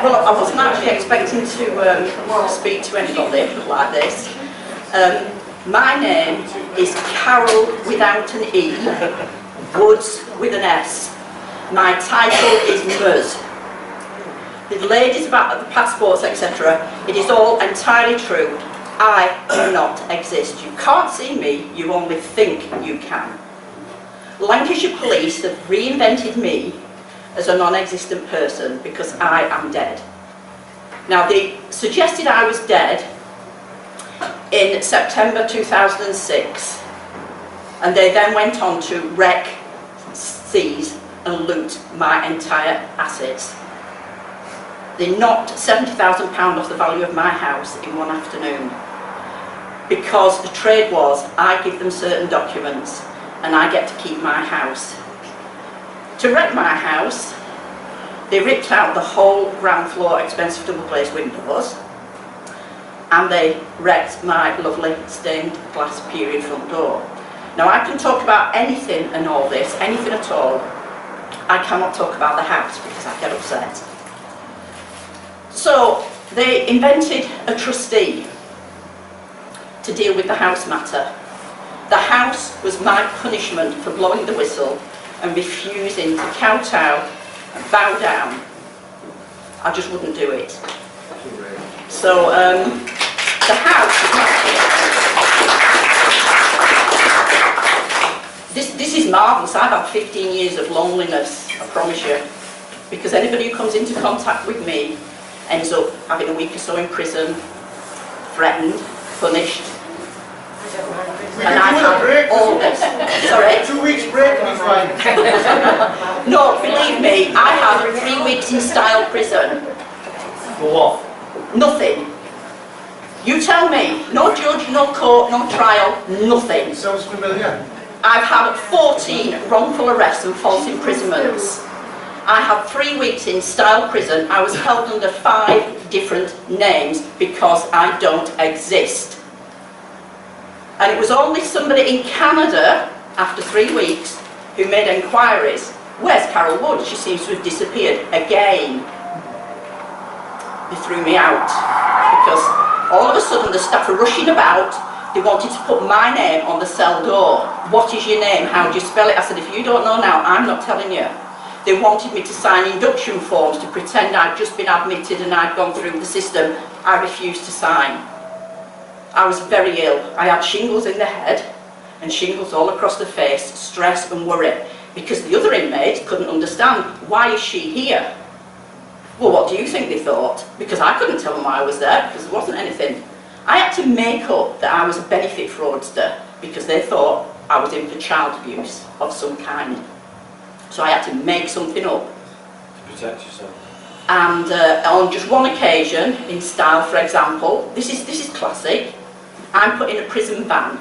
Well, I wasn't actually expecting to speak to anybody like this. My name is Carol without an E, Woods with an S. My title is Ms. The ladies about the passports, etc., it is all entirely true. I do not exist. You can't see me, you only think you can. Lancashire Police have reinvented me as a non-existent person because I am dead. Now, they suggested I was dead in September 2006, and they then went on to wreck, seize and loot my entire assets. They knocked £70,000 off the value of my house in one afternoon, because the trade was I give them certain documents and I get to keep my house. To wreck my house, they ripped out the whole ground floor expensive double glazed windows, and they wrecked my lovely stained glass period front door. Now, I can talk about anything and all this, anything at all. I cannot talk about the house because I get upset. So they invented a trustee to deal with the house matter. The house was my punishment for blowing the whistle and refusing to kowtow and bow down. I just wouldn't do it. So the house is this is marvellous. I've had 15 years of loneliness, I promise you, because anybody who comes into contact with me ends up having a week or so in prison, threatened, punished. And I have all this. Sorry? 2 weeks break and you're fine. No, believe me, I have 3 weeks in style prison. For what? Nothing. You tell me. No judge, no court, no trial, nothing. Sounds familiar. I've had 14 wrongful arrests and false imprisonments. I had 3 weeks in style prison. I was held under 5 different names because I don't exist. And it was only somebody in Canada, after 3 weeks, who made enquiries. Where's Carol Wood? She seems to have disappeared again. They threw me out because all of a sudden the staff are rushing about. They wanted to put my name on the cell door. What is your name? How do you spell it? I said, if you don't know now, I'm not telling you. They wanted me to sign induction forms to pretend I'd just been admitted and I'd gone through the system. I refused to sign. I was very ill. I had shingles in the head and shingles all across the face, stress and worry, because the other inmates couldn't understand, why is she here? Well, what do you think they thought? Because I couldn't tell them why I was there, because there wasn't anything. I had to make up that I was a benefit fraudster, because they thought I was in for child abuse of some kind. So I had to make something up. To protect yourself. And on just one occasion, in style, for example, this is classic, I'm put in a prison van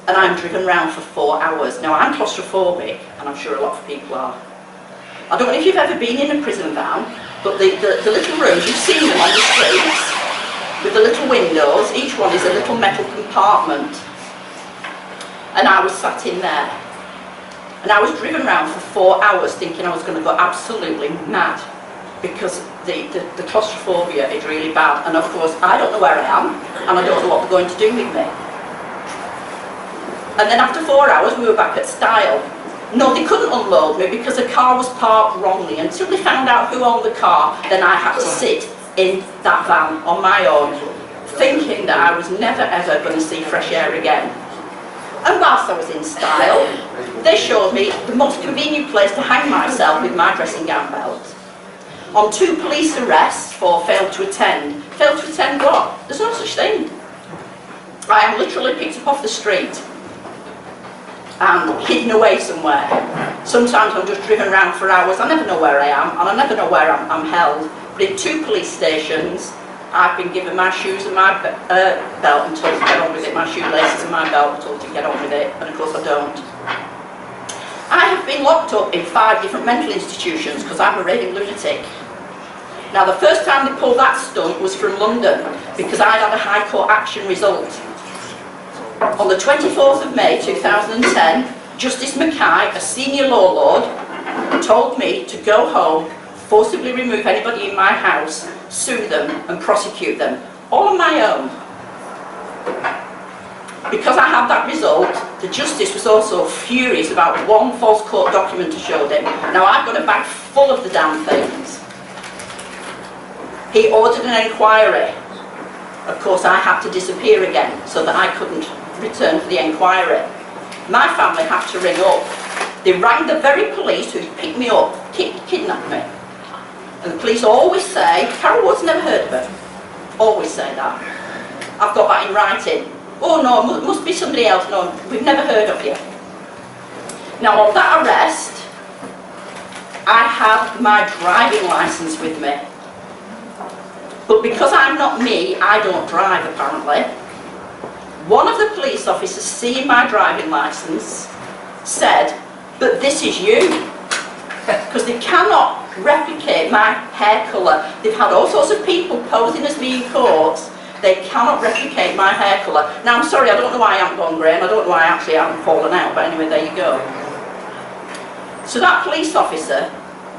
and I'm driven around for 4 hours. Now, I'm claustrophobic, and I'm sure a lot of people are. I don't know if you've ever been in a prison van, but the little rooms, you've seen them on the streets, with the little windows, each one is a little metal compartment. And I was sat in there. And I was driven around for 4 hours thinking I was going to go absolutely mad, because the claustrophobia is really bad, and of course I don't know where I am and I don't know what they're going to do with me. And then after 4 hours we were back at Style. No, they couldn't unload me because the car was parked wrongly. Until they found out who owned the car, then I had to sit in that van on my own, thinking that I was never ever going to see fresh air again. And whilst I was in Style, they showed me the most convenient place to hang myself with my dressing gown belt. On 2 police arrests for failed to attend. Failed to attend what? There's no such thing. I am literally picked up off the street and hidden away somewhere. Sometimes I'm just driven around for hours. I never know where I am, and I never know where I'm held. But in 2 police stations, I've been given my shoes and my belt and told to get on with it, my shoelaces and my belt, and told to get on with it, and of course I don't. I have been locked up in 5 different mental institutions because I'm a raving lunatic. Now, the first time they pulled that stunt was from London, because I'd had a High Court action result. On the 24th of May 2010, Justice Mackay, a senior law lord, told me to go home, forcibly remove anybody in my house, sue them and prosecute them, all on my own. Because I had that result, the justice was also furious about one false court document I showed him. Now I've got a bag full of the damn things. He ordered an inquiry. Of course I had to disappear again so that I couldn't return for the inquiry. My family had to ring up. They rang the very police who picked me up, kidnapped me. And the police always say, Carol Woods, never heard of her. Always say that. I've got that in writing. Oh no, must be somebody else. No, we've never heard of you. Now on that arrest, I had my driving licence with me. But because I'm not me, I don't drive apparently. One of the police officers seeing my driving licence said, but this is you. Because they cannot replicate my hair colour. They've had all sorts of people posing as me in courts. They cannot replicate my hair colour. Now I'm sorry, I don't know why I haven't gone grey, and I don't know why I actually haven't fallen out, but anyway, there you go. So that police officer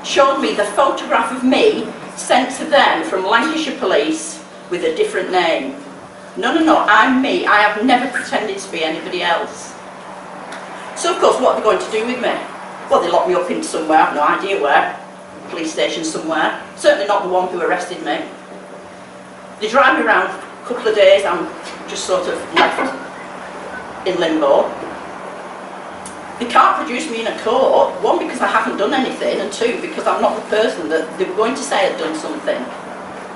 showed me the photograph of me sent to them from Lancashire Police with a different name. No, I'm me. I have never pretended to be anybody else. So of course, what are they going to do with me? Well, they lock me up in somewhere, I have no idea where. Police station somewhere. Certainly not the one who arrested me. They drive me around a couple of days, I'm just sort of left in limbo. They can't produce me in a court, one, because I haven't done anything, and two, because I'm not the person that they were going to say had done something.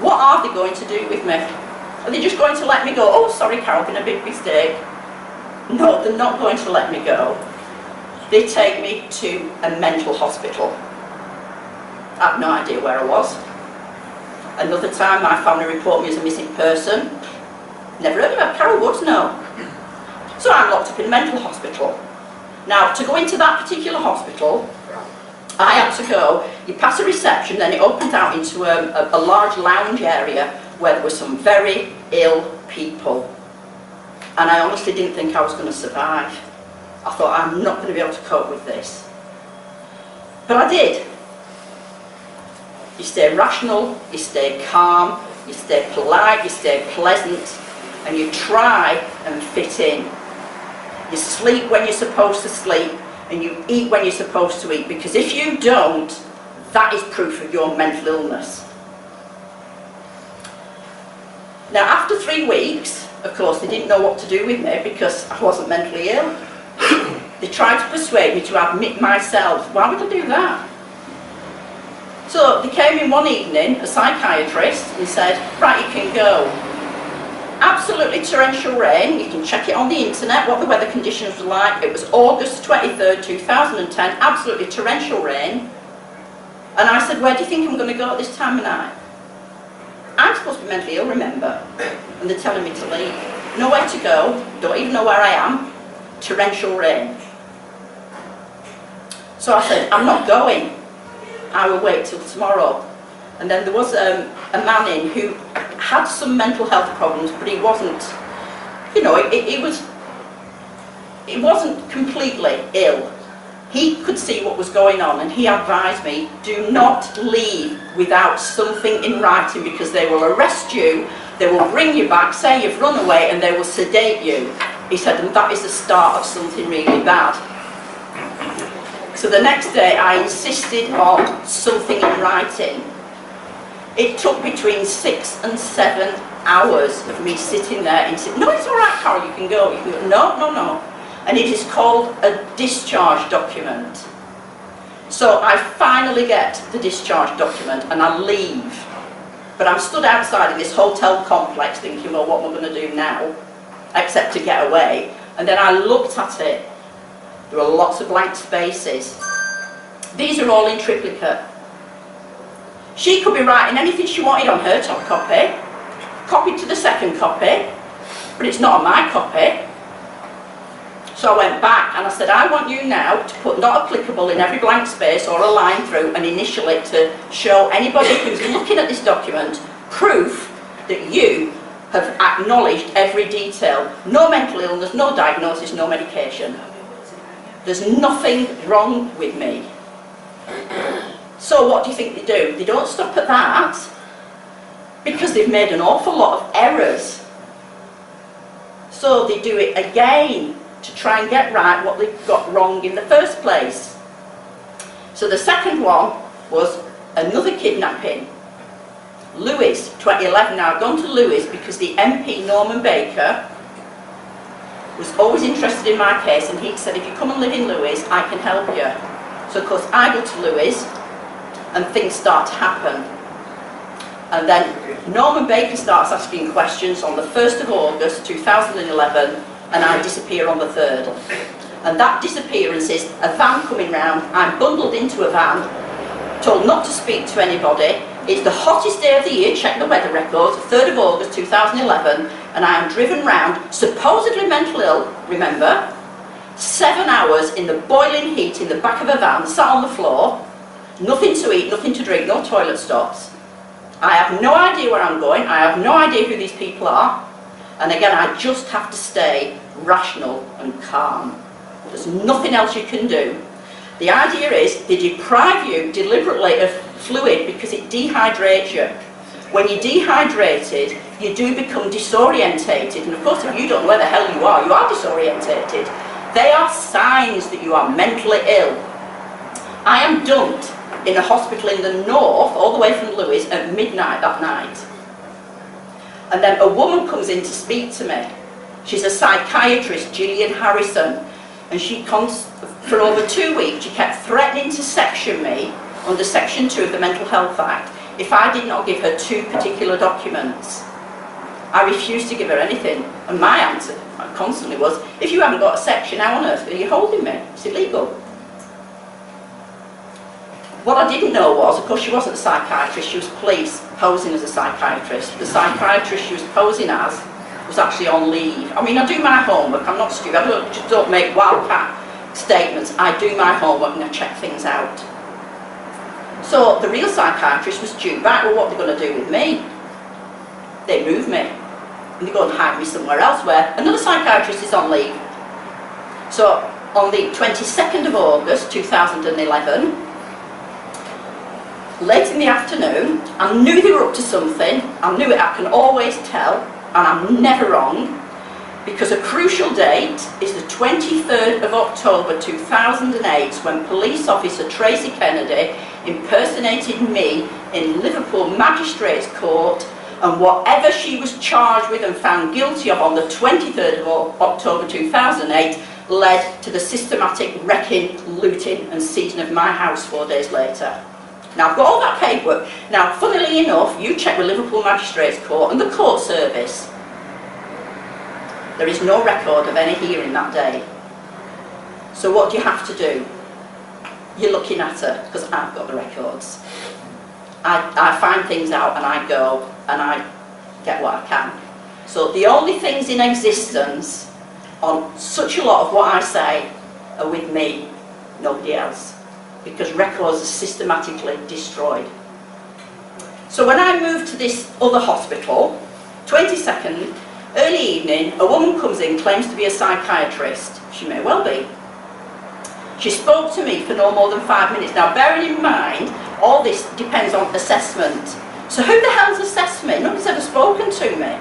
What are they going to do with me? Are they just going to let me go? Oh, sorry, Carol, been a big mistake. No, they're not going to let me go. They take me to a mental hospital. I have no idea where I was. Another time, my family reported me as a missing person. Never heard of her. Carol Woods, no. So I'm locked up in a mental hospital. Now, to go into that particular hospital, I had to go, you pass a reception, then it opens out into a large lounge area where there were some very ill people. And I honestly didn't think I was going to survive. I thought, I'm not going to be able to cope with this. But I did. You stay rational, you stay calm, you stay polite, you stay pleasant, and you try and fit in. You sleep when you're supposed to sleep, and you eat when you're supposed to eat, because if you don't, that is proof of your mental illness. Now, after 3 weeks, of course, they didn't know what to do with me because I wasn't mentally ill. They tried to persuade me to admit myself. Why would I do that? So they came in one evening, a psychiatrist, and said, right, you can go. Absolutely torrential rain. You can check it on the internet, what the weather conditions were like. It was August 23rd, 2010, absolutely torrential rain. And I said, where do you think I'm going to go at this time of night? I'm supposed to be mentally ill, remember? And they're telling me to leave. Nowhere to go, don't even know where I am. Torrential rain. So I said, I'm not going. I will wait till tomorrow. And then there was a man in who had some mental health problems, but he wasn't, you know, it wasn't completely ill. He could see what was going on, and he advised me, do not leave without something in writing, because they will arrest you, they will bring you back, say you've run away, and they will sedate you. He said, and that is the start of something really bad. So the next day I insisted on something in writing. It took between 6 and 7 hours of me sitting there and saying, no, it's all right, Carol, you can go. You can go. No. And it is called a discharge document. So I finally get the discharge document and I leave. But I'm stood outside in this hotel complex thinking, well, what am I going to do now? Except to get away. And then I looked at it. There are lots of blank spaces. These are all in triplicate. She could be writing anything she wanted on her top copy, copied to the second copy, but it's not on my copy. So I went back and I said, I want you now to put not applicable in every blank space or a line through and initial it to show anybody who's looking at this document proof that you have acknowledged every detail. No mental illness, no diagnosis, no medication. There's nothing wrong with me. So what do you think they do? They don't stop at that, because they've made an awful lot of errors. So they do it again to try and get right what they got wrong in the first place. So the second one was another kidnapping. Lewes, 2011. Now I've gone to Lewes because the MP, Norman Baker, was always interested in my case, and he said, if you come and live in Lewes, I can help you. So of course I go to Lewes and things start to happen. And then Norman Baker starts asking questions on the 1st of August 2011, and I disappear on the 3rd. And that disappearance is a van coming round, I'm bundled into a van, told not to speak to anybody. It's the hottest day of the year, check the weather records, 3rd of August 2011, and I am driven round, supposedly mental ill, remember, 7 hours in the boiling heat in the back of a van, sat on the floor, nothing to eat, nothing to drink, no toilet stops. I have no idea where I'm going, I have no idea who these people are, and again I just have to stay rational and calm. There's nothing else you can do. The idea is they deprive you deliberately of fluid because it dehydrates you. When you're dehydrated, you do become disorientated, and of course if you don't know where the hell you are disorientated. They are signs that you are mentally ill. I am dumped in a hospital in the north, all the way from Lewes, at midnight that night. And then a woman comes in to speak to me. She's a psychiatrist, Gillian Harrison, and she comes, for over 2 weeks, she kept threatening to section me under Section 2 of the Mental Health Act if I did not give her 2 particular documents. I refused to give her anything, and my answer constantly was, if you haven't got a section, how on earth are you holding me? It's illegal. What I didn't know was, of course she wasn't a psychiatrist, she was police posing as a psychiatrist. The psychiatrist she was posing as was actually on leave. I mean, I do my homework, I'm not stupid, I just don't make wildcat statements. I do my homework and I check things out. So the real psychiatrist was due back. Well, what are they going to do with me? They move me and they go and hide me somewhere else where another psychiatrist is on leave. So on the 22nd of August 2011, late in the afternoon, I knew they were up to something. I knew it, I can always tell, and I'm never wrong, because a crucial date is the 23rd of October 2008 when police officer Tracy Kennedy impersonated me in Liverpool Magistrates Court, and whatever she was charged with and found guilty of on the 23rd of October 2008 led to the systematic wrecking, looting and seizing of my house 4 days later. Now I've got all that paperwork. Now funnily enough, you check with Liverpool Magistrates Court and the court service. There is no record of any hearing that day. So what do you have to do? You're looking at her, because I've got the records. I find things out and I go and I get what I can. So the only things in existence on such a lot of what I say are with me, nobody else, because records are systematically destroyed. So when I moved to this other hospital, 22nd, early evening, a woman comes in, claims to be a psychiatrist. She may well be. She spoke to me for no more than 5 minutes. Now, bearing in mind, all this depends on assessment. So who the hell's assessed me? Nobody's ever spoken to me.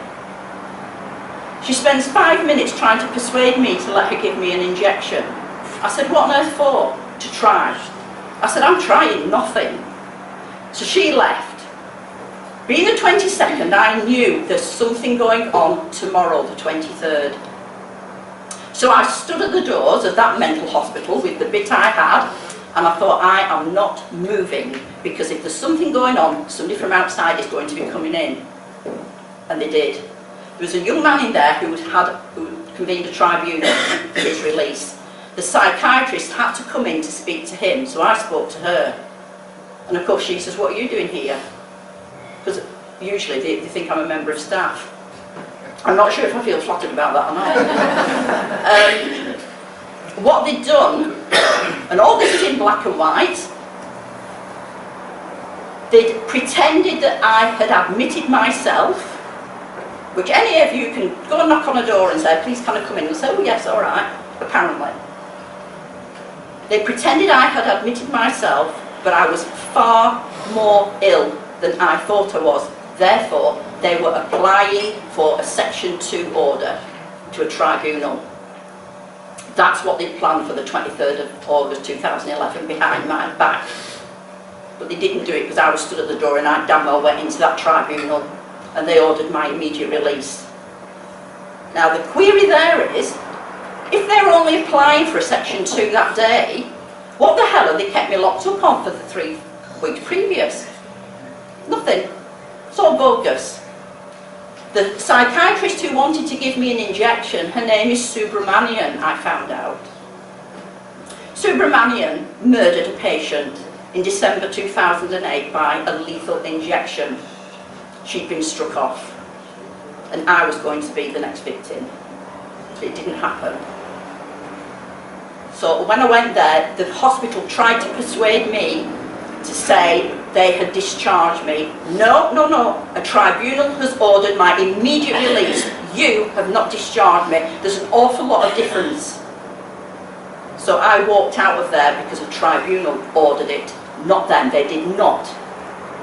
She spends 5 minutes trying to persuade me to let her give me an injection. I said, what on earth for? To try. I said, I'm trying nothing. So she left. Being the 22nd, I knew there's something going on tomorrow, the 23rd. So I stood at the doors of that mental hospital with the bit I had, and I thought, I am not moving, because if there's something going on, somebody from outside is going to be coming in. And they did. There was a young man in there who convened a tribunal for his release. The psychiatrist had to come in to speak to him, so I spoke to her. And of course she says, what are you doing here? Because usually they think I'm a member of staff. I'm not sure if I feel flattered about that or not. What they'd done, and all this is in black and white, they'd pretended that I had admitted myself, which any of you can go and knock on a door and say, please can I come in? And say, oh yes, all right, apparently. They pretended I had admitted myself but I was far more ill than I thought I was. Therefore, they were applying for a Section 2 order to a tribunal. That's what they planned for the 23rd of August 2011 behind my back. But they didn't do it because I was stood at the door and I damn well went into that tribunal and they ordered my immediate release. Now the query there is, if they were only applying for a Section 2 that day, what the hell have they kept me locked up on for the 3 weeks previous? Nothing. It's all bogus. The psychiatrist who wanted to give me an injection, her name is Subramanian, I found out. Subramanian murdered a patient in December 2008 by a lethal injection. She'd been struck off, and I was going to be the next victim. It didn't happen. So when I went there, the hospital tried to persuade me to say they had discharged me. No, no, no. A tribunal has ordered my immediate release. You have not discharged me. There's an awful lot of difference. So I walked out of there because a tribunal ordered it, not them. They did not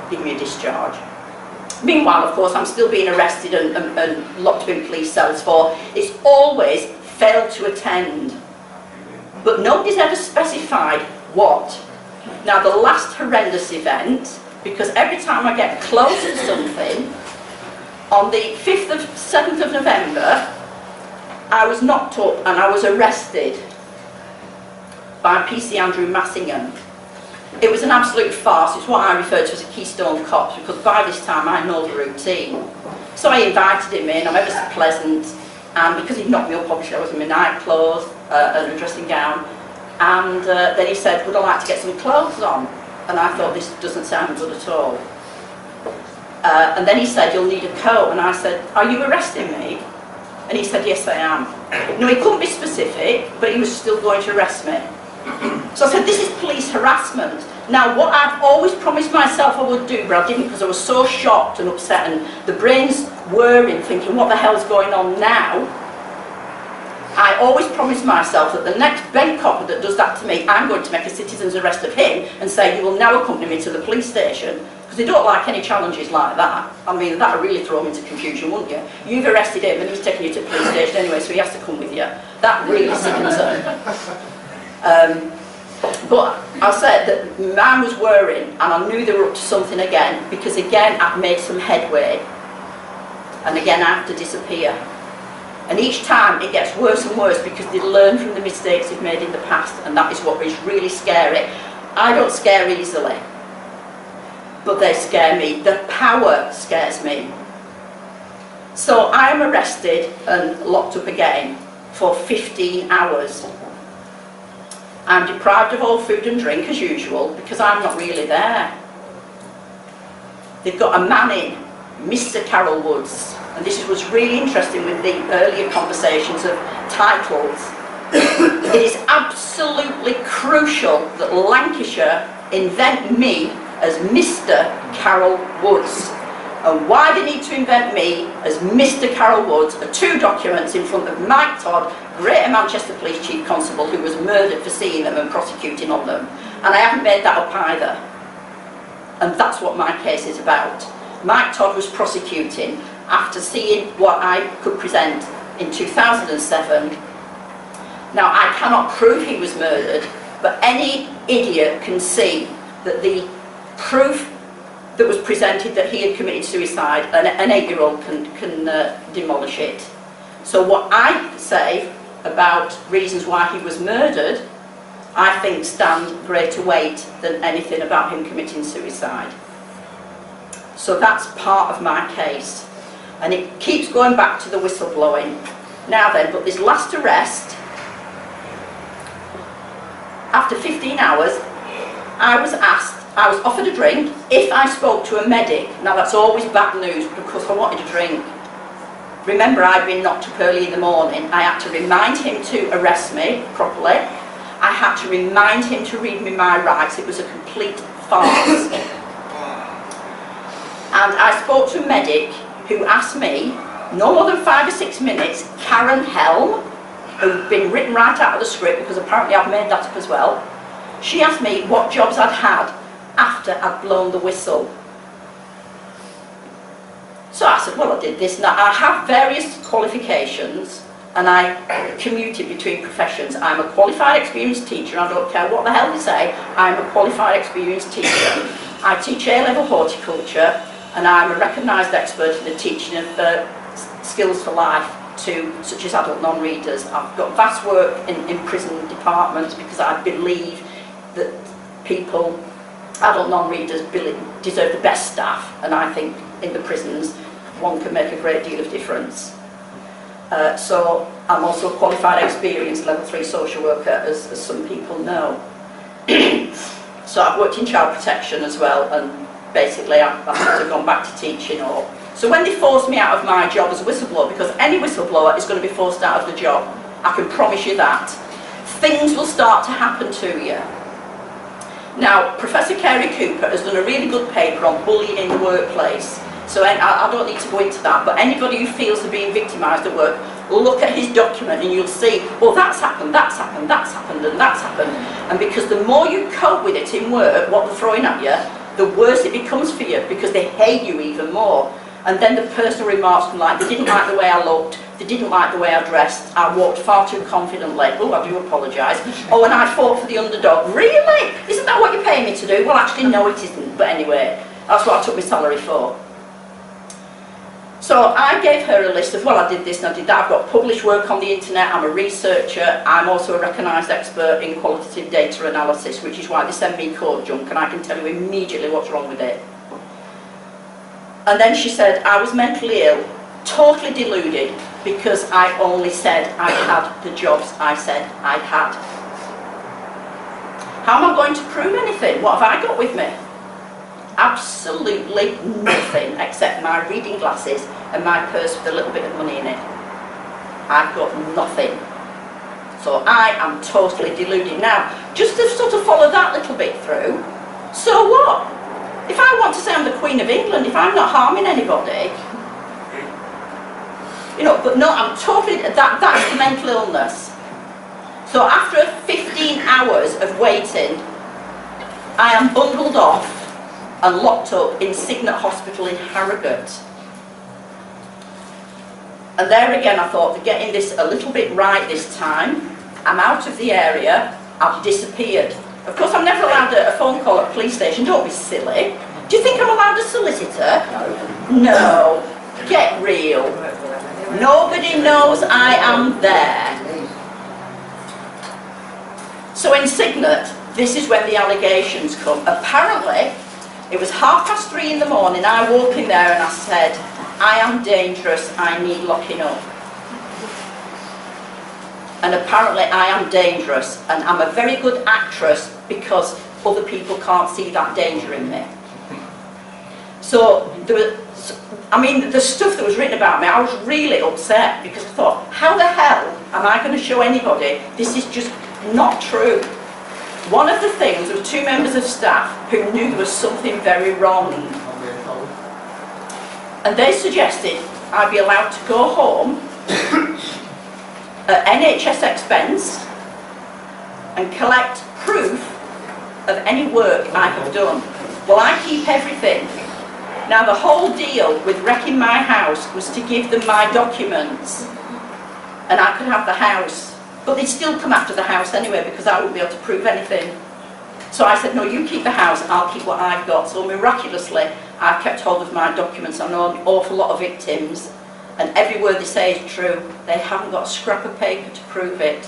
give me a discharge. Meanwhile, of course, I'm still being arrested and locked up in police cells for it's always failed to attend. But nobody's ever specified what. Now, the last horrendous event, because every time I get close to something, on the 7th of November, I was knocked up and I was arrested by PC Andrew Massingham. It was an absolute farce. It's what I refer to as a Keystone Cops, because by this time I know the routine. So I invited him in, I'm ever so pleasant, and because he'd knocked me up, obviously I was in my night clothes and a dressing gown, and then he said, would I like to get some clothes on? And I thought, this doesn't sound good at all. And then he said, you'll need a coat, and I said, are you arresting me? And he said, yes I am. No, he couldn't be specific, but he was still going to arrest me. So I said, this is police harassment. Now, what I've always promised myself I would do, but I didn't because I was so shocked and upset, and the brain's whirring, thinking, what the hell's going on now? I always promised myself that the next bank copper that does that to me, I'm going to make a citizen's arrest of him and say, you will now accompany me to the police station. Because they don't like any challenges like that. I mean, that would really throw him into confusion, wouldn't you? You've arrested him and he's taking you to the police station anyway, so he has to come with you. That really sickens him. But I said that man was worrying and I knew they were up to something again, because again I've made some headway and again I have to disappear, and each time it gets worse and worse because they learn from the mistakes they've made in the past, and that is what is really scary. I don't scare easily, but they scare me. The power scares me. So I am arrested and locked up again for 15 hours. I'm deprived of all food and drink as usual because I'm not really there. They've got a man in, Mr. Carol Woods, and this was really interesting with the earlier conversations of titles. It is absolutely crucial that Lancashire invent me as Mr. Carol Woods. And why they need to invent me as Mr. Carol Woods are two documents in front of Mike Todd, Greater Manchester Police Chief Constable, who was murdered for seeing them and prosecuting on them. And I haven't made that up either. And that's what my case is about. Mike Todd was prosecuting after seeing what I could present in 2007. Now, I cannot prove he was murdered, but any idiot can see that the proof that was presented that he had committed suicide, an 8-year-old can demolish it. So what I say about reasons why he was murdered, I think stand greater weight than anything about him committing suicide. So that's part of my case. And it keeps going back to the whistleblowing. Now then, but this last arrest, after 15 hours, I was offered a drink if I spoke to a medic. Now that's always bad news because I wanted a drink. Remember, I'd been knocked up early in the morning. I had to remind him to arrest me properly. I had to remind him to read me my rights. It was a complete farce. And I spoke to a medic who asked me, no more than 5 or 6 minutes, Karen Helm, who'd been written right out of the script because apparently I've made that up as well. She asked me what jobs I'd had after I'd blown the whistle. So I said, well, I did this. Now, I have various qualifications, and I commuted between professions. I'm a qualified experienced teacher. I don't care what the hell they say. I'm a qualified experienced teacher. I teach A-level horticulture, and I'm a recognised expert in the teaching of skills for life to such as adult non-readers. I've got vast work in prison departments because I believe that people, adult non-readers, deserve the best staff, and I think in the prisons one can make a great deal of difference. So I'm also a qualified experienced level 3 social worker, as some people know. So I've worked in child protection as well, and basically I've sort of gone back to teaching. So when they forced me out of my job as a whistleblower, because any whistleblower is going to be forced out of the job, I can promise you that, things will start to happen to you. Now, Professor Carey Cooper has done a really good paper on bullying in the workplace. So I don't need to go into that, but anybody who feels they're being victimised at work, look at his document and you'll see, well, that's happened, that's happened, that's happened, and that's happened. And because the more you cope with it in work, what they're throwing at you, the worse it becomes for you, because they hate you even more. And then the personal remarks come like, they didn't like the way I looked, they didn't like the way I dressed, I walked far too confidently, oh, I do apologise, oh, and I fought for the underdog. Really? Isn't that what you're paying me to do? Well, actually, no, it isn't, but anyway, that's what I took my salary for. So I gave her a list of, well, I did this and I did that, I've got published work on the internet, I'm a researcher, I'm also a recognised expert in qualitative data analysis, which is why they send me code junk, and I can tell you immediately what's wrong with it. And then she said I was mentally ill, totally deluded, because I only said I had the jobs I said I'd had. How am I going to prove anything? What have I got with me? Absolutely nothing, except my reading glasses and my purse with a little bit of money in it. I've got nothing. So I am totally deluded. Now, just to sort of follow that little bit through, so what? If I want to say I'm the Queen of England, if I'm not harming anybody, you know, but no, I'm totally, that's the mental illness. So after 15 hours of waiting, I am bundled off and locked up in Signet Hospital in Harrogate. And there again I thought, they're getting this a little bit right this time. I'm out of the area, I've disappeared. Of course I'm never allowed a phone call at a police station, don't be silly. Do you think I'm allowed a solicitor? No. Get real. Nobody knows I am there. So in Signet, this is when the allegations come. Apparently, it was 3:30 in the morning, I walk in there and I said, I am dangerous, I need locking up. And apparently I am dangerous, and I'm a very good actress because other people can't see that danger in me. So, the stuff that was written about me, I was really upset because I thought, how the hell am I going to show anybody this is just not true? One of the things, there were 2 members of staff who knew there was something very wrong. And they suggested I'd be allowed to go home at NHS expense and collect proof of any work I have done. Well, I keep everything. Now, the whole deal with wrecking my house was to give them my documents and I could have the house. But they'd still come after the house anyway because I wouldn't be able to prove anything. So I said, no, you keep the house, I'll keep what I've got. So miraculously, I've kept hold of my documents. I know an awful lot of victims, and every word they say is true. They haven't got a scrap of paper to prove it.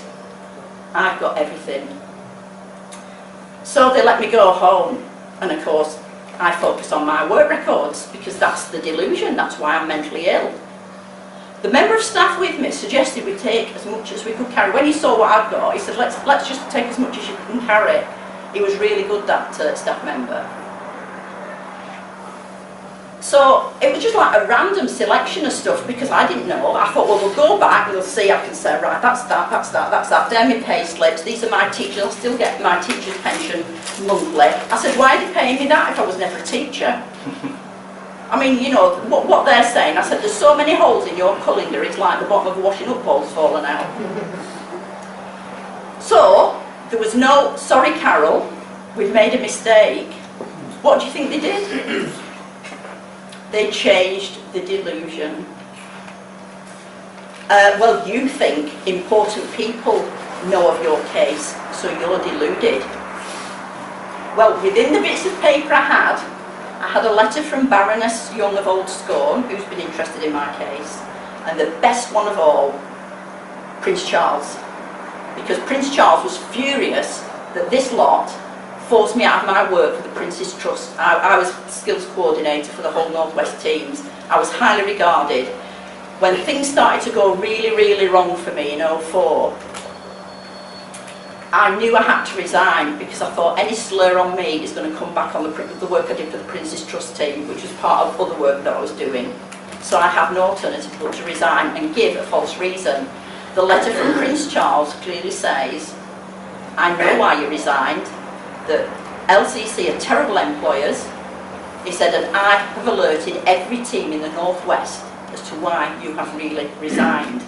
I've got everything. So they let me go home. And of course, I focus on my work records because that's the delusion, that's why I'm mentally ill. The member of staff with me suggested we take as much as we could carry. When he saw what I'd got, he said, let's just take as much as you can carry. He was really good, that staff member. So it was just like a random selection of stuff because I didn't know. I thought, well, we'll go back, we'll see, I can say, right, that's that, that's that, that's that. They're my pay slips, these are my teachers, I'll still get my teacher's pension monthly. I said, why are they paying me that if I was never a teacher? I mean, you know, what they're saying, I said, there's so many holes in your colander, it's like the bottom of a washing up bowl's fallen out. So, there was no, sorry Carol, we've made a mistake. What do you think they did? They changed the delusion. Well, you think important people know of your case, so you're deluded. Well, within the bits of paper I had a letter from Baroness Young of Old Scone, who's been interested in my case, and the best one of all, Prince Charles. Because Prince Charles was furious that this lot forced me out of my work for the Prince's Trust. I was skills coordinator for the whole North West teams. I was highly regarded. When things started to go really, really wrong for me in 2004, I knew I had to resign because I thought any slur on me is going to come back on the work I did for the Prince's Trust team, which was part of other work that I was doing. So I had no alternative but to resign and give a false reason. The letter from Prince Charles clearly says, I know why you resigned, that LCC are terrible employers. He said, and I have alerted every team in the North West as to why you have really resigned.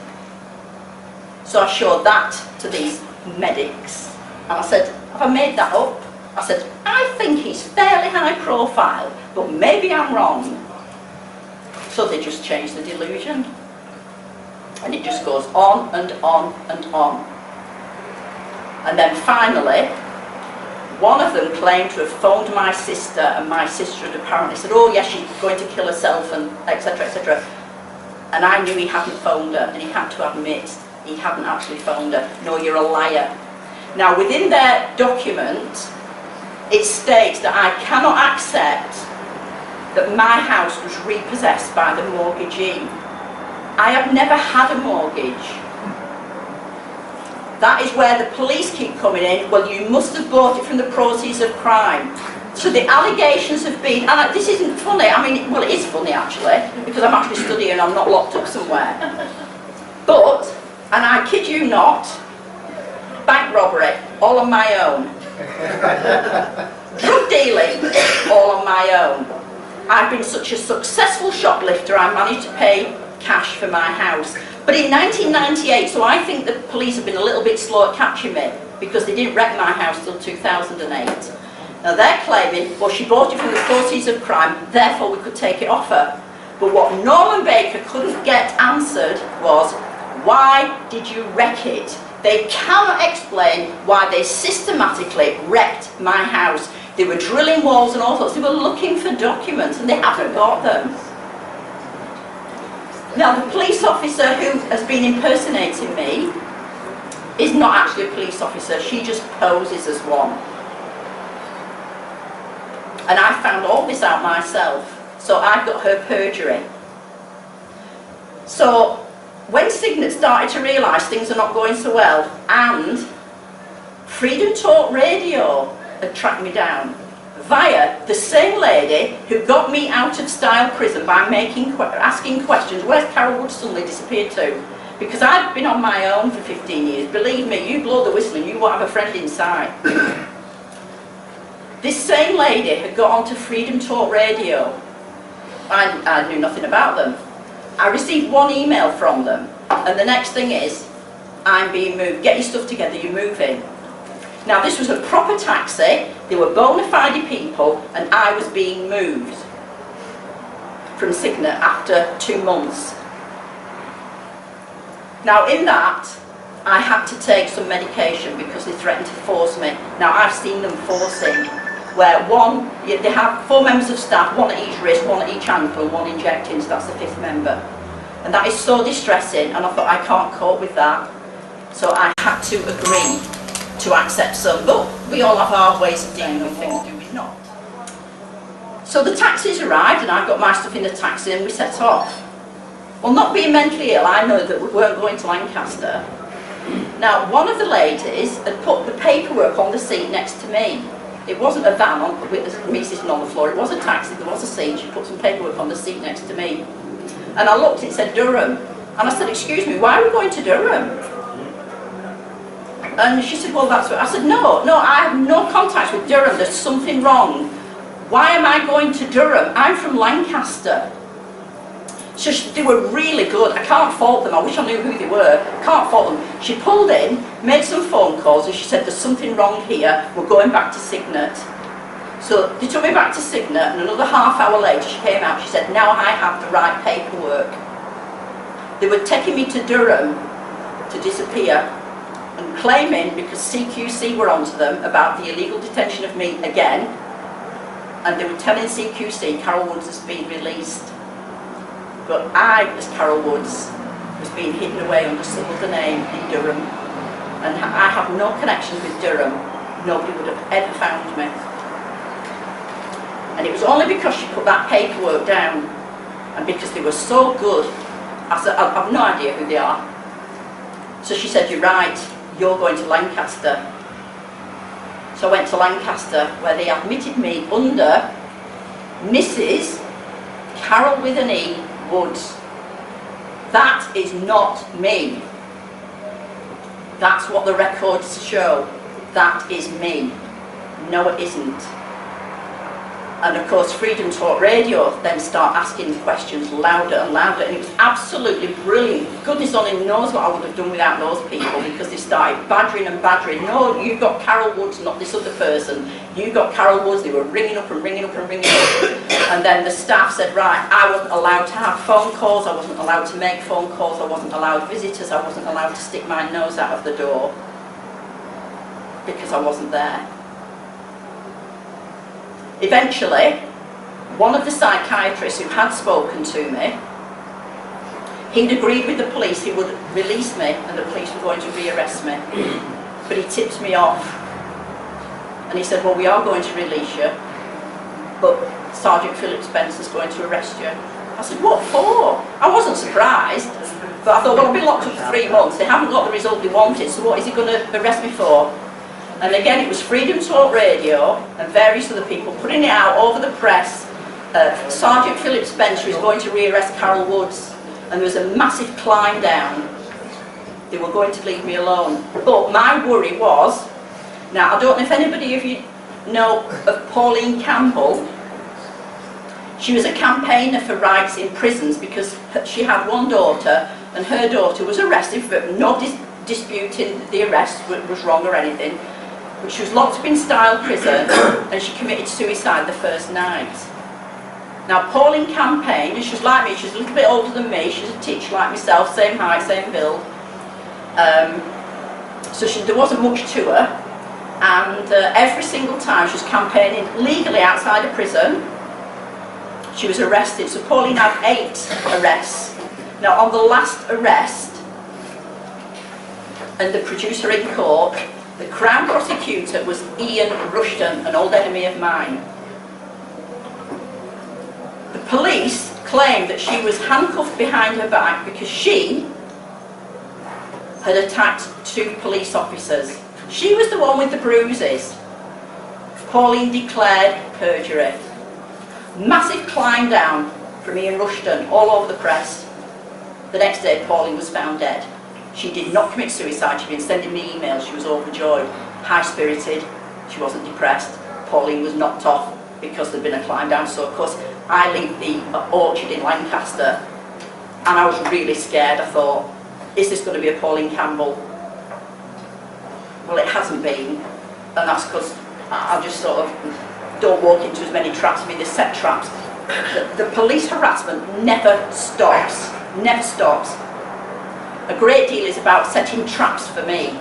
So I showed that to these medics, and I said, have I made that up? I said, I think he's fairly high profile, but maybe I'm wrong. So they just changed the delusion. And it just goes on and on and on. And then finally, one of them claimed to have phoned my sister, and my sister had apparently said, oh yes, she's going to kill herself, and etc, etc. And I knew he hadn't phoned her, and he had to admit he hadn't actually phoned her. No, you're a liar. Now, within their document, it states that I cannot accept that my house was repossessed by the mortgagee. I have never had a mortgage. That is where the police keep coming in. Well, you must have bought it from the proceeds of crime. So the allegations have been, and this isn't funny, I mean, well, it is funny actually, because I'm actually studying and I'm not locked up somewhere. But, and I kid you not, bank robbery, all on my own. Drug dealing, all on my own. I've been such a successful shoplifter, I managed to pay cash for my house. But in 1998, so I think the police have been a little bit slow at catching me, because they didn't wreck my house till 2008. Now they're claiming, well, she bought it from the proceeds of crime, therefore we could take it off her. But what Norman Baker couldn't get answered was, why did you wreck it? They cannot explain why they systematically wrecked my house. They were drilling walls and all sorts. They were looking for documents and they haven't got them. Now the police officer who has been impersonating me is not actually a police officer. She just poses as one. And I found all this out myself. So I've got her perjury. So when Signet started to realise things are not going so well, and Freedom Talk Radio had tracked me down via the same lady who got me out of Style Prison by asking questions, where's Carol Wood suddenly disappeared to? Because I've been on my own for 15 years. Believe me, you blow the whistle and you won't have a friend inside. This same lady had got onto Freedom Talk Radio. I knew nothing about them. I received one email from them, and the next thing is, I'm being moved. Get your stuff together, you're moving. Now this was a proper taxi, they were bona fide people, and I was being moved from Signet after 2 months. Now in that, I had to take some medication because they threatened to force me. Now I've seen them forcing, where they have 4 members of staff, 1 at each wrist, 1 at each ankle, and 1 injecting, so that's the 5th member. And that is so distressing, and I thought I can't cope with that. So I had to agree to accept some, but we all have our ways of dealing with things, do we not? So the taxis arrived, and I got my stuff in the taxi, and we set off. Well, not being mentally ill, I know that we weren't going to Lancaster. Now, one of the ladies had put the paperwork on the seat next to me. It wasn't a van with me sitting on the floor, it was a taxi, there was a seat, she put some paperwork on the seat next to me. And I looked, it said Durham. And I said, excuse me, why are we going to Durham? And she said, well, that's what... I said, no, I have no contact with Durham, there's something wrong. Why am I going to Durham? I'm from Lancaster. So they were really good, I can't fault them, I wish I knew who they were, can't fault them. She pulled in, made some phone calls, and she said, there's something wrong here, we're going back to Signet. So they took me back to Cigna, and another half hour later she came out. She said, now I have the right paperwork. They were taking me to Durham to disappear and claiming, because CQC were onto them about the illegal detention of me again, and they were telling CQC Carol Woods has been released. But I, as Carol Woods, was being hidden away under some other name in Durham, and I have no connection with Durham. Nobody would have ever found me. And it was only because she put that paperwork down, and because they were so good. I said, I've no idea who they are. So she said, you're right, you're going to Lancaster. So I went to Lancaster, where they admitted me under Mrs. Carol with an E Woods. That is not me. That's what the records show. That is me. No, it isn't. And of course, Freedom Talk Radio then start asking questions louder and louder, and it was absolutely brilliant. Goodness only knows what I would have done without those people, because they started badgering and badgering. No, you've got Carol Woods, not this other person. You got Carol Woods. They were ringing up and ringing up and ringing up. And then the staff said, right, I wasn't allowed to have phone calls, I wasn't allowed to make phone calls, I wasn't allowed visitors, I wasn't allowed to stick my nose out of the door, because I wasn't there. Eventually, one of the psychiatrists who had spoken to me, he'd agreed with the police he would release me and the police were going to rearrest me. But he tipped me off. And he said, well, we are going to release you, but Sergeant Philip Spencer's going to arrest you. I said, what for? I wasn't surprised, but I thought, well, I've been locked up for 3 months, they haven't got the result they wanted, so what is he going to arrest me for? And again, it was Freedom Talk Radio and various other people putting it out over the press. Sergeant Philip Spencer is going to rearrest Carol Woods, and there was a massive climb down. They were going to leave me alone. But my worry was, now I don't know if anybody of you know of Pauline Campbell. She was a campaigner for rights in prisons because she had one daughter, and her daughter was arrested for no disputing the arrest was wrong or anything. But she was locked up in Style prison and she committed suicide the first night. Now Pauline campaigned, and she was like me, she's a little bit older than me, she's a teacher like myself, same height, same build. So there wasn't much to her, and every single time she was campaigning legally outside of prison, she was arrested. So Pauline had 8 arrests. Now on the last arrest, and the producer in court, the Crown prosecutor was Ian Rushton, an old enemy of mine. The police claimed that she was handcuffed behind her back because she had attacked 2 police officers. She was the one with the bruises. Pauline declared perjury. Massive climb down from Ian Rushton all over the press. The next day Pauline was found dead. She did not commit suicide, she'd been sending me emails, she was overjoyed, high-spirited, she wasn't depressed. Pauline was knocked off because there'd been a climb down, so of course I leave the orchard in Lancaster, and I was really scared. I thought, is this going to be a Pauline Campbell? Well, it hasn't been, and that's because I just sort of don't walk into as many traps. I mean, they set traps. The police harassment never stops, never stops. A great deal is about setting traps for me,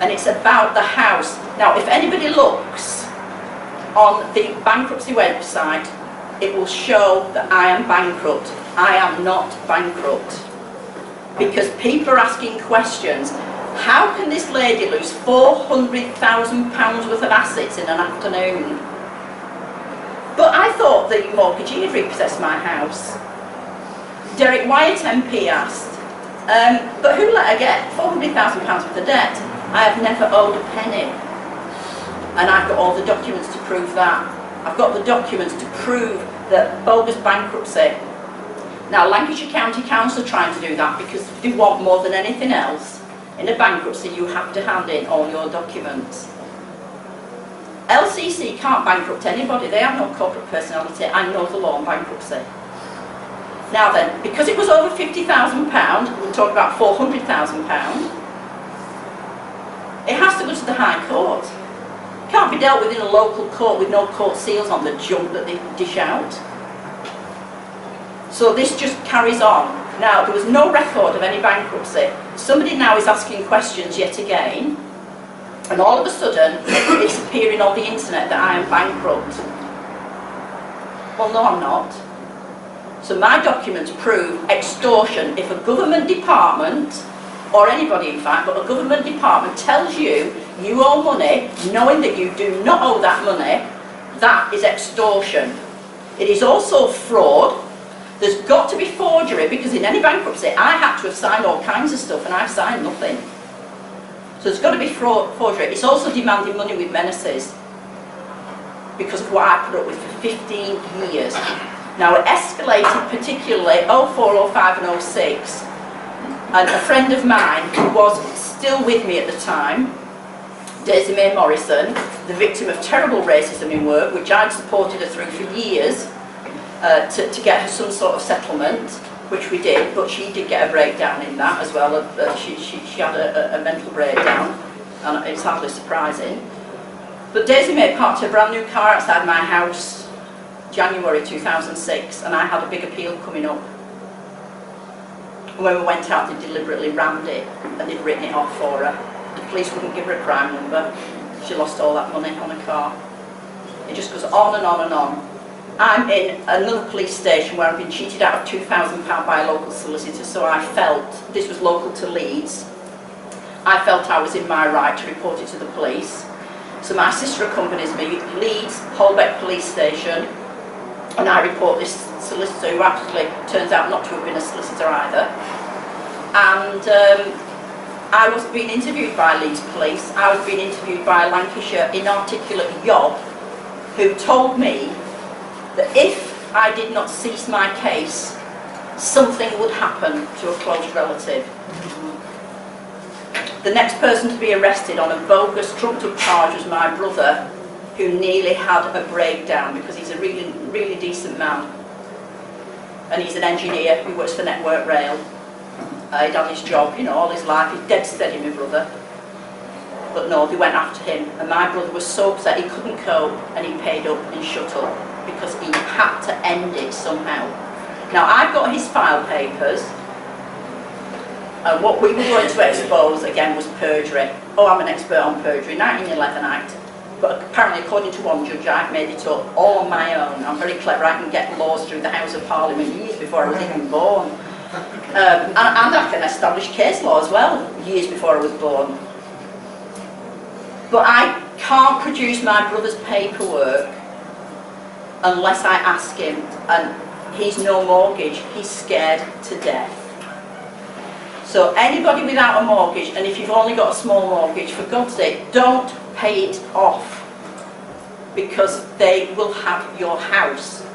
and it's about the house. Now, if anybody looks on the bankruptcy website, it will show that I am bankrupt. I am not bankrupt, because people are asking questions. How can this lady lose £400,000 worth of assets in an afternoon? But I thought the mortgagee had repossessed my house. Derek Wyatt MP asked, but who let her get £400,000 worth of debt? I have never owed a penny. And I've got all the documents to prove that. I've got the documents to prove that bogus bankruptcy. Now, Lancashire County Council are trying to do that because they want more than anything else. In a bankruptcy, you have to hand in all your documents. LCC can't bankrupt anybody. They have no corporate personality. I know the law on bankruptcy. Now then, because it was over £50,000, we're talking about £400,000, it has to go to the High Court. can't be dealt with in a local court with no court seals on the junk that they dish out. So this just carries on. Now, there was no record of any bankruptcy. Somebody now is asking questions yet again, and all of a sudden, it's appearing on the internet that I am bankrupt. Well, no, I'm not. So my documents prove extortion. If a government department, or anybody in fact, but a government department tells you you owe money, knowing that you do not owe that money, that is extortion. It is also fraud. There's got to be forgery, because in any bankruptcy I had to have signed all kinds of stuff and I've signed nothing. So there's got to be forgery. It's also demanding money with menaces, because of what I put up with for 15 years. Now it escalated particularly 04, 05 and 06, and a friend of mine who was still with me at the time, Daisy May Morrison, the victim of terrible racism in work, which I'd supported her through for years, to get her some sort of settlement, which we did, but she did get a breakdown in that as well. She had a mental breakdown, and it's hardly surprising. But Daisy May parked her brand new car outside my house January 2006, and I had a big appeal coming up. And when we went out, they deliberately rammed it, and they'd written it off for her. The police wouldn't give her a crime number. She lost all that money on a car. It just goes on and on and on. I'm in another police station where I've been cheated out of £2,000 by a local solicitor, so I felt, this was local to Leeds, I felt I was in my right to report it to the police. So my sister accompanies me, Leeds, Holbeck Police Station, and I report this solicitor, who actually turns out not to have been a solicitor either. And I was being interviewed by Leeds Police. I was being interviewed by a Lancashire inarticulate yob who told me that if I did not cease my case, something would happen to a close relative. The next person to be arrested on a bogus, trumped-up charge was my brother, who nearly had a breakdown because he's a really, really decent man. And he's an engineer who works for Network Rail. He'd done his job, you know, all his life. He's dead steady, my brother. But no, they went after him, and my brother was so upset he couldn't cope, and he paid up and shut up, because he had to end it somehow. Now, I've got his file papers, and what we were going to expose, again, was perjury. Oh, I'm an expert on perjury, 1911 Act. But apparently, according to one judge, I've made it up all on my own. I'm very clever, I can get laws through the House of Parliament years before I was even born. And I can establish case law as well, years before I was born. But I can't produce my brother's paperwork unless I ask him, and he's no mortgage, he's scared to death. So anybody without a mortgage, and if you've only got a small mortgage, for God's sake, don't pay it off, because they will have your house.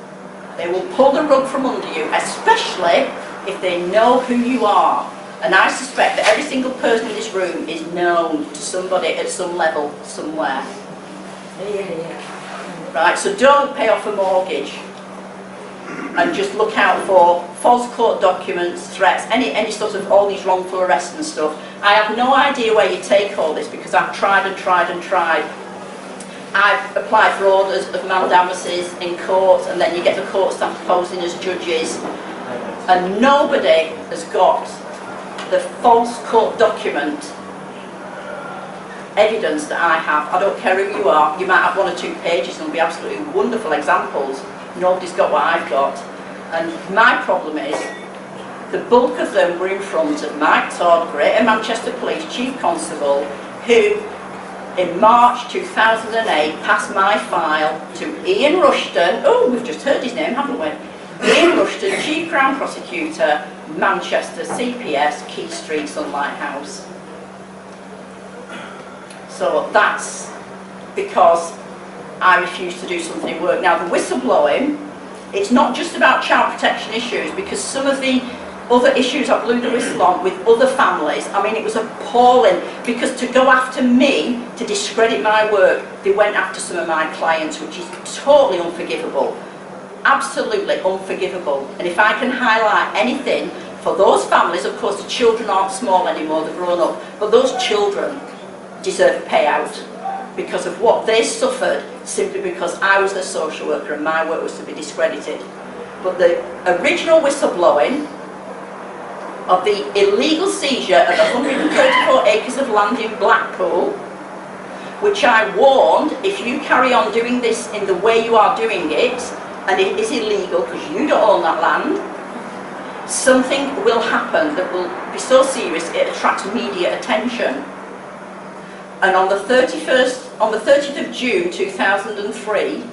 They will pull the rug from under you, especially if they know who you are. And I suspect that every single person in this room is known to somebody at some level, somewhere. Right, so don't pay off a mortgage. And just look out for false court documents, threats, any sort of all these wrongful arrests and stuff. I have no idea where you take all this, because I've tried and tried and tried. I've applied for orders of mandamuses in court, and then you get the court staff posing as judges, and nobody has got the false court document evidence that I have. I don't care who you are, you might have 1 or 2 pages and it'll be absolutely wonderful examples. Nobody's got what I've got. And my problem is, the bulk of them were in front of Mike Todd, Greater Manchester Police Chief Constable, who in March 2008 passed my file to Ian Rushton. Oh, we've just heard his name, haven't we? Ian Rushton, Chief Crown Prosecutor, Manchester, CPS, Key Street, Sunlight House. So that's because I refuse to do something at work. Now, the whistleblowing, it's not just about child protection issues, because some of the other issues I blew the whistle on with other families, I mean, it was appalling, because to go after me, to discredit my work, they went after some of my clients, which is totally unforgivable. Absolutely unforgivable. And if I can highlight anything for those families, of course the children aren't small anymore, they're grown up, but those children deserve a payout. because of what they suffered simply because I was their social worker and my work was to be discredited. But the original whistleblowing of the illegal seizure of 134 acres of land in Blackpool, which I warned, if you carry on doing this in the way you are doing it, and it is illegal because you don't own that land, something will happen that will be so serious it attracts media attention. And on the 30th of June 2003,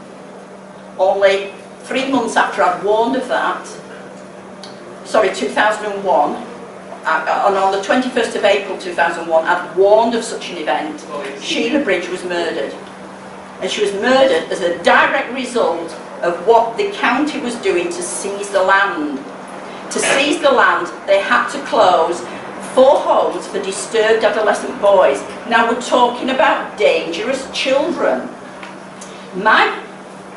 only 3 months after I'd warned of that, 2001, and on the 21st of April 2001, I'd warned of such an event. Sheila Bridge was murdered. And she was murdered as a direct result of what the county was doing to seize the land. To seize the land, they had to close 4 homes for disturbed adolescent boys. Now we're talking about dangerous children. My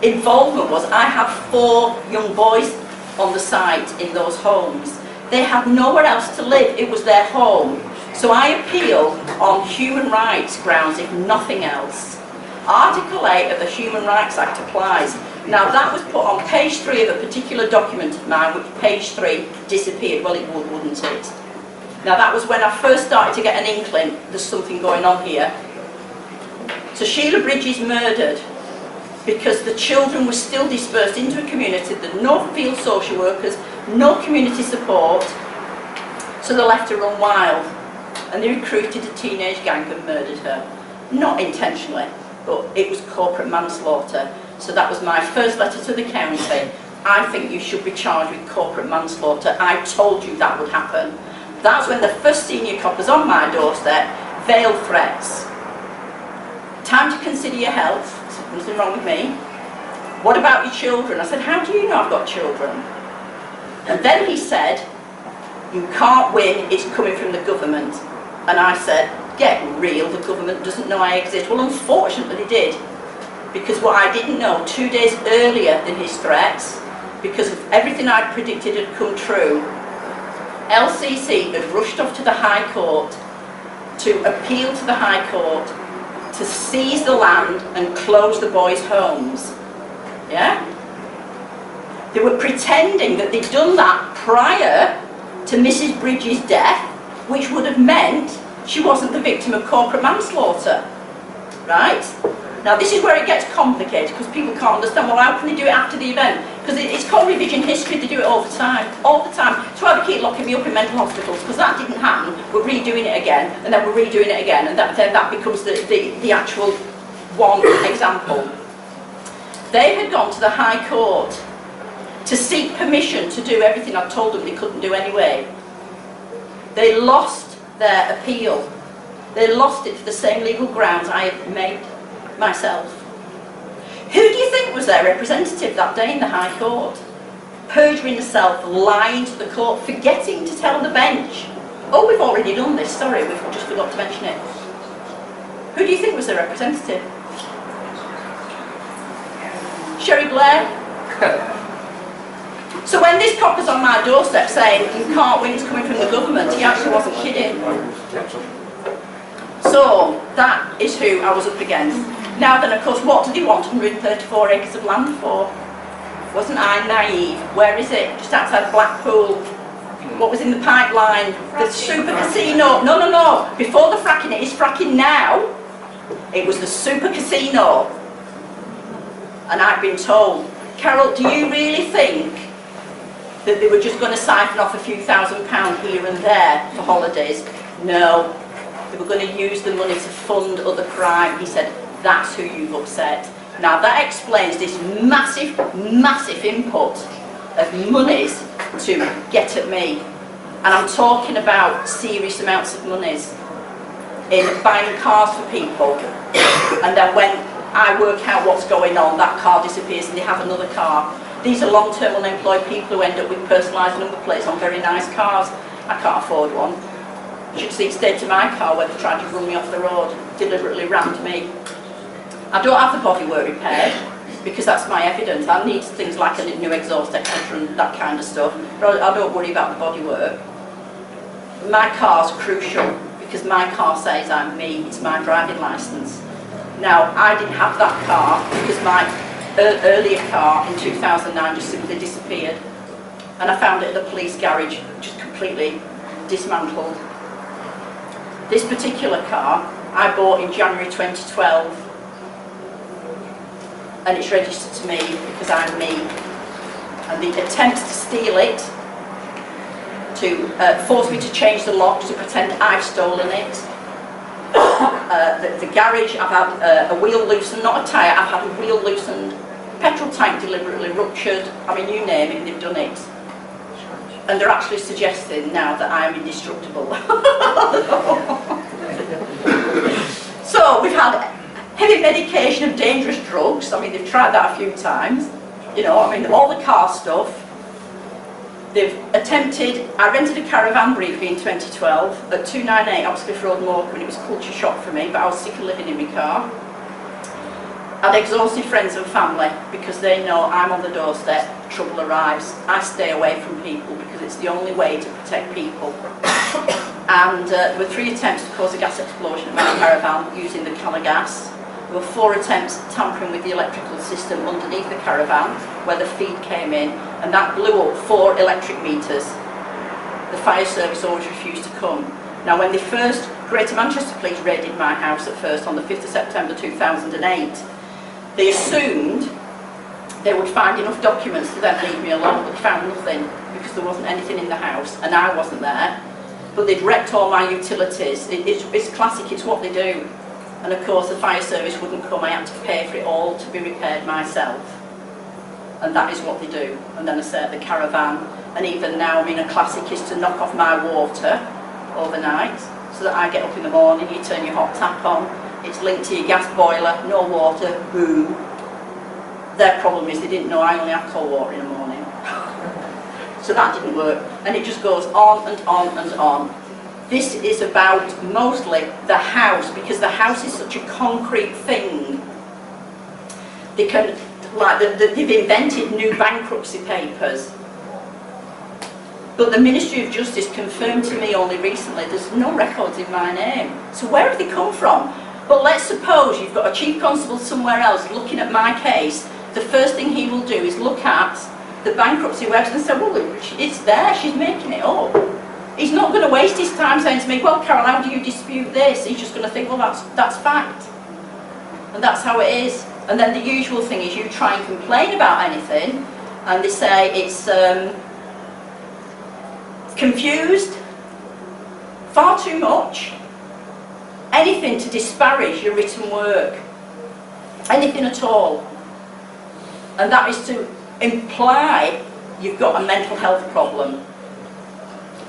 involvement was I had 4 young boys on the site in those homes. They had nowhere else to live, it was their home. So I appealed on human rights grounds, if nothing else. Article 8 of the Human Rights Act applies. Now that was put on page 3 of a particular document of mine, which page 3 disappeared. Well, it would, wouldn't it? Now that was when I first started to get an inkling, there's something going on here. So Sheila Bridge is murdered because the children were still dispersed into a community, there were no field social workers, no community support, so they left her run wild. And they recruited a teenage gang and murdered her. Not intentionally, but it was corporate manslaughter. So that was my first letter to the county. I think you should be charged with corporate manslaughter. I told you that would happen. That's when the first senior coppers on my doorstep veiled threats. Time to consider your health. There's nothing wrong with me. What about your children? I said, how do you know I've got children? And then he said, you can't win, it's coming from the government. And I said, get real, the government doesn't know I exist. Well, unfortunately they did. Because what I didn't know 2 days earlier than his threats, because of everything I'd predicted had come true, LCC had rushed off to the High Court to appeal to the High Court to seize the land and close the boys' homes. Yeah? They were pretending that they'd done that prior to Mrs. Bridges' death, which would have meant she wasn't the victim of corporate manslaughter. Right? Now this is where it gets complicated because people can't understand, well, how can they do it after the event? Because it's called revision history, they do it all the time. All the time. That's why they keep locking me up in mental hospitals, because that didn't happen. We're redoing it again, and then we're redoing it again, and then that becomes the actual one example. They had gone to the High Court to seek permission to do everything I'd told them they couldn't do anyway. They lost their appeal. They lost it for the same legal grounds I had made myself. Who do you think was their representative that day in the High Court? Perjuring herself, lying to the court, forgetting to tell the bench. Oh, we've already done this, sorry, we've just forgot to mention it. Who do you think was their representative? Sherry Blair? So when this copper's on my doorstep saying, you can't win, it's coming from the government, he actually wasn't kidding. So, that is who I was up against. Now then, of course, what did he want 134 acres of land for? Wasn't I naive? Where is it? Just outside Blackpool. What was in the pipeline? The super casino. No. Before the fracking, it is fracking now. It was the super casino. And I've been told, Carol, do you really think that they were just going to siphon off a few £1,000s here and there for holidays? No. They were going to use the money to fund other crime. He said, that's who you've upset. Now that explains this massive, massive input of monies to get at me. And I'm talking about serious amounts of monies in buying cars for people. And then when I work out what's going on, that car disappears and they have another car. These are long-term unemployed people who end up with personalised number plates on very nice cars. I can't afford one. You should see the state of my car where they tried to run me off the road, deliberately rammed me. I don't have the bodywork repaired because that's my evidence. I need things like a new exhaust, etc. and that kind of stuff. But I don't worry about the bodywork. My car's crucial because my car says I'm me, it's my driving licence. Now, I didn't have that car because my earlier car in 2009 just simply disappeared. And I found it at the police garage, just completely dismantled. This particular car I bought in January 2012, and it's registered to me because I'm me. And the attempts to steal it, to force me to change the locks, to pretend I've stolen it. The garage, I've had a wheel loosened, not a tyre, I've had a wheel loosened, petrol tank deliberately ruptured, I mean you name it, they've done it. And they're actually suggesting now that I am indestructible. So we've had heavy medication of dangerous drugs, I mean they've tried that a few times, you know, I mean all the car stuff. They've attempted, I rented a caravan briefly in 2012 at 298 Oxcliffe Road, Morecambe, and it was a culture shock for me, but I was sick of living in my car. I'd exhausted friends and family because they know I'm on the doorstep, trouble arrives. I stay away from people because it's the only way to protect people. And there were 3 attempts to cause a gas explosion at my caravan using the can of gas. There were 4 attempts tampering with the electrical system underneath the caravan where the feed came in, and that blew up 4 electric meters. The fire service always refused to come. Now when the first Greater Manchester Police raided my house at first on the 5th of September 2008, they assumed they would find enough documents to then leave me alone, but they found nothing because there wasn't anything in the house and I wasn't there. But they'd wrecked all my utilities. It's classic, it's what they do. And of course the fire service wouldn't come, I had to pay for it all to be repaired myself. And that is what they do. And then I set the caravan, and even now, I mean, a classic is to knock off my water overnight, so that I get up in the morning, you turn your hot tap on, it's linked to your gas boiler, no water, boom. Their problem is they didn't know I only have cold water in the morning. So that didn't work. And it just goes on and on and on. This is about mostly the house, because the house is such a concrete thing. They can, like, they've invented new bankruptcy papers. But the Ministry of Justice confirmed to me only recently there's no records in my name. So where have they come from? But let's suppose you've got a chief constable somewhere else looking at my case. The first thing he will do is look at the bankruptcy website and say, well, it's there, she's making it up. He's not going to waste his time saying to me, well, Carol, how do you dispute this? He's just going to think, well, that's fact. And that's how it is. And then the usual thing is you try and complain about anything, and they say it's confused, far too much, anything to disparage your written work, anything at all. And that is to imply you've got a mental health problem.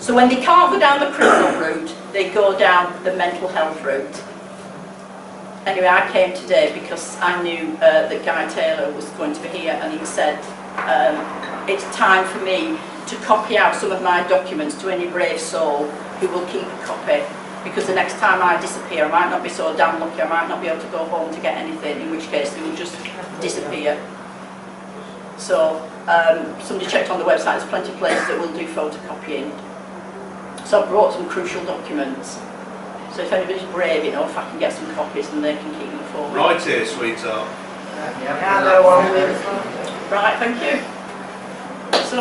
So when they can't go down the criminal route, they go down the mental health route. Anyway, I came today because I knew that Guy Taylor was going to be here, and he said it's time for me to copy out some of my documents to any brave soul who will keep a copy, because the next time I disappear I might not be so damn lucky, I might not be able to go home to get anything, in which case they will just disappear. So somebody checked on the website, there's plenty of places that will do photocopying. So I brought some crucial documents. So if anybody's brave enough, I can get some copies and they can keep them for me. Right here, sweetheart. Right, thank you. So.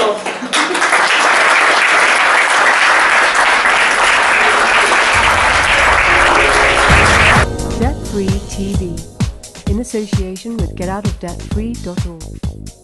Debt Free TV, in association with GetOutOfDebtFree.org.